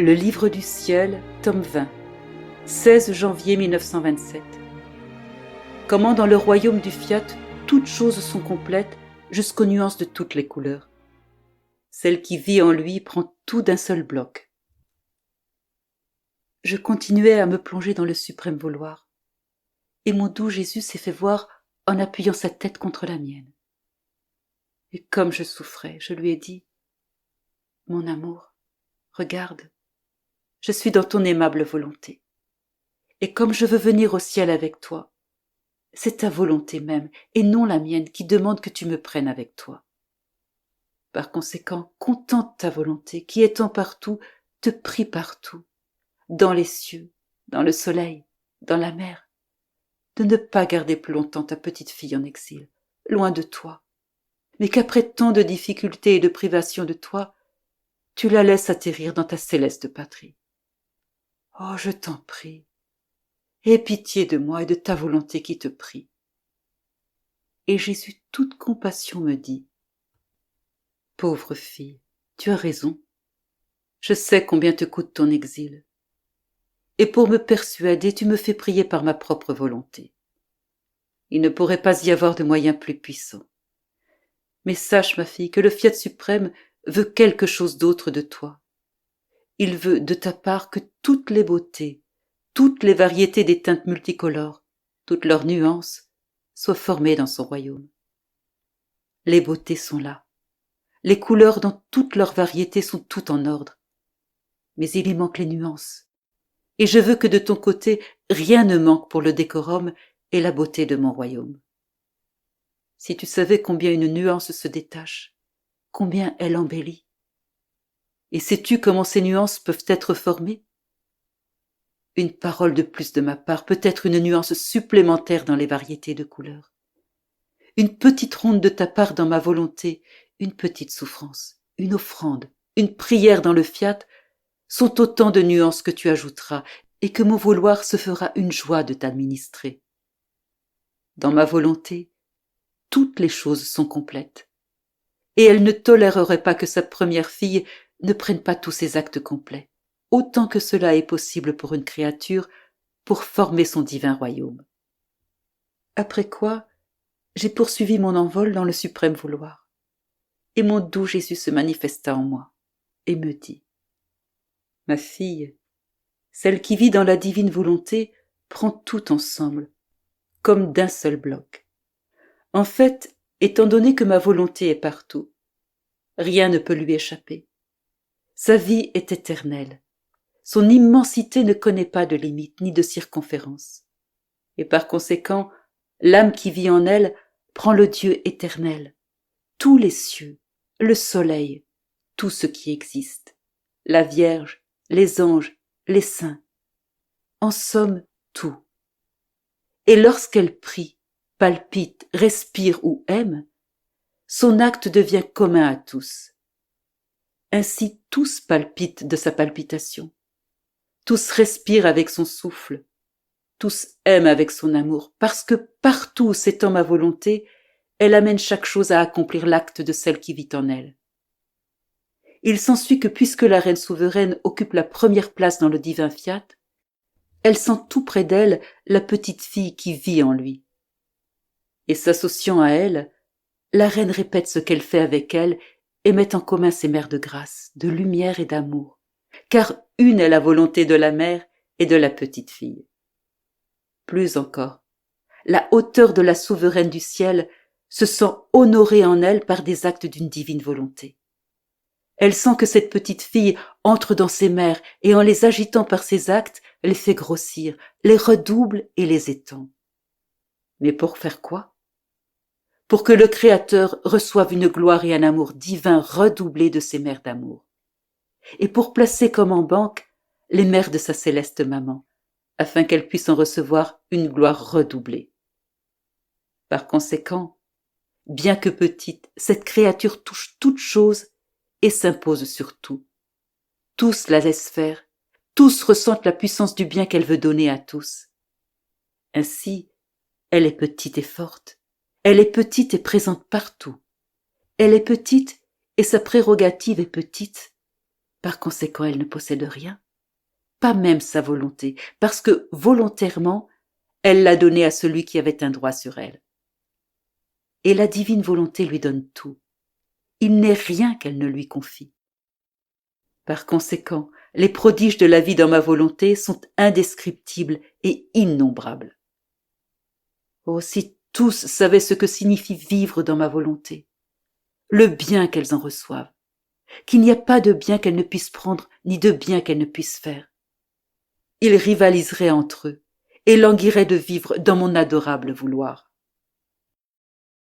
Le livre du ciel, tome 20, 16 janvier 1927. Comment dans le royaume du fiat, toutes choses sont complètes jusqu'aux nuances de toutes les couleurs. Celle qui vit en lui prend tout d'un seul bloc. Je continuais à me plonger dans le suprême vouloir, et mon doux Jésus s'est fait voir en appuyant sa tête contre la mienne. Et comme je souffrais, je lui ai dit « Mon amour, regarde, je suis dans ton aimable volonté. Et comme je veux venir au ciel avec toi, c'est ta volonté même, et non la mienne, qui demande que tu me prennes avec toi. Par conséquent, contente ta volonté, qui étant partout, te prie partout, dans les cieux, dans le soleil, dans la mer, de ne pas garder plus longtemps ta petite fille en exil, loin de toi, mais qu'après tant de difficultés et de privations de toi, tu la laisses atterrir dans ta céleste patrie. Oh, je t'en prie, aie pitié de moi et de ta volonté qui te prie. Et Jésus, toute compassion, me dit « Pauvre fille, tu as raison. Je sais combien te coûte ton exil. Et pour me persuader, tu me fais prier par ma propre volonté. Il ne pourrait pas y avoir de moyen plus puissant. Mais sache, ma fille, que le Fiat suprême veut quelque chose d'autre de toi. Il veut de ta part que toutes les beautés, toutes les variétés des teintes multicolores, toutes leurs nuances, soient formées dans son royaume. Les beautés sont là. Les couleurs dans toutes leurs variétés sont toutes en ordre. Mais il y manque les nuances. Et je veux que de ton côté, rien ne manque pour le décorum et la beauté de mon royaume. Si tu savais combien une nuance se détache, combien elle embellit. Et sais-tu comment ces nuances peuvent être formées? Une parole de plus de ma part peut être une nuance supplémentaire dans les variétés de couleurs. Une petite ronde de ta part dans ma volonté, une petite souffrance, une offrande, une prière dans le fiat, sont autant de nuances que tu ajouteras et que mon vouloir se fera une joie de t'administrer. Dans ma volonté, toutes les choses sont complètes. Et elle ne tolérerait pas que sa première fille ne prenne pas tous ses actes complets, autant que cela est possible pour une créature, pour former son divin royaume. Après quoi, j'ai poursuivi mon envol dans le suprême vouloir. Et mon doux Jésus se manifesta en moi et me dit « Ma fille, celle qui vit dans la divine volonté prend tout ensemble, comme d'un seul bloc. En fait, étant donné que ma volonté est partout, rien ne peut lui échapper. Sa vie est éternelle. Son immensité ne connaît pas de limite ni de circonférence. Et par conséquent, l'âme qui vit en elle prend le Dieu éternel, tous les cieux, le soleil, tout ce qui existe, la Vierge, les anges, les saints, en somme tout. Et lorsqu'elle prie, palpite, respire ou aime, son acte devient commun à tous. Ainsi tous palpitent de sa palpitation, tous respirent avec son souffle, tous aiment avec son amour, parce que partout où s'étend ma volonté, elle amène chaque chose à accomplir l'acte de celle qui vit en elle. Il s'ensuit que puisque la reine souveraine occupe la première place dans le divin fiat, elle sent tout près d'elle la petite fille qui vit en lui. Et s'associant à elle, la reine répète ce qu'elle fait avec elle et met en commun ses mères de grâce, de lumière et d'amour, car une est la volonté de la mère et de la petite fille. Plus encore, la hauteur de la souveraine du ciel se sent honorée en elle par des actes d'une divine volonté. Elle sent que cette petite fille entre dans ses mères et en les agitant par ses actes, les fait grossir, les redouble et les étend. Mais pour faire quoi? Pour que le Créateur reçoive une gloire et un amour divin redoublés de ses mères d'amour, et pour placer comme en banque les mères de sa céleste maman, afin qu'elles puissent en recevoir une gloire redoublée. Par conséquent, bien que petite, cette créature touche toute chose et s'impose sur tout. Tous la laissent faire, tous ressentent la puissance du bien qu'elle veut donner à tous. Ainsi, elle est petite et forte, elle est petite et présente partout. Elle est petite et sa prérogative est petite, Par conséquent, elle ne possède rien, pas même sa volonté, parce que volontairement, elle l'a donnée à celui qui avait un droit sur elle. Et la divine volonté lui donne tout. Il n'est rien qu'elle ne lui confie. Par conséquent, les prodiges de la vie dans ma volonté sont indescriptibles et innombrables. Oh, si tous savaient ce que signifie vivre dans ma volonté, le bien qu'elles en reçoivent, qu'il n'y a pas de bien qu'elles ne puissent prendre, ni de bien qu'elles ne puissent faire. Ils rivaliseraient entre eux et languiraient de vivre dans mon adorable vouloir.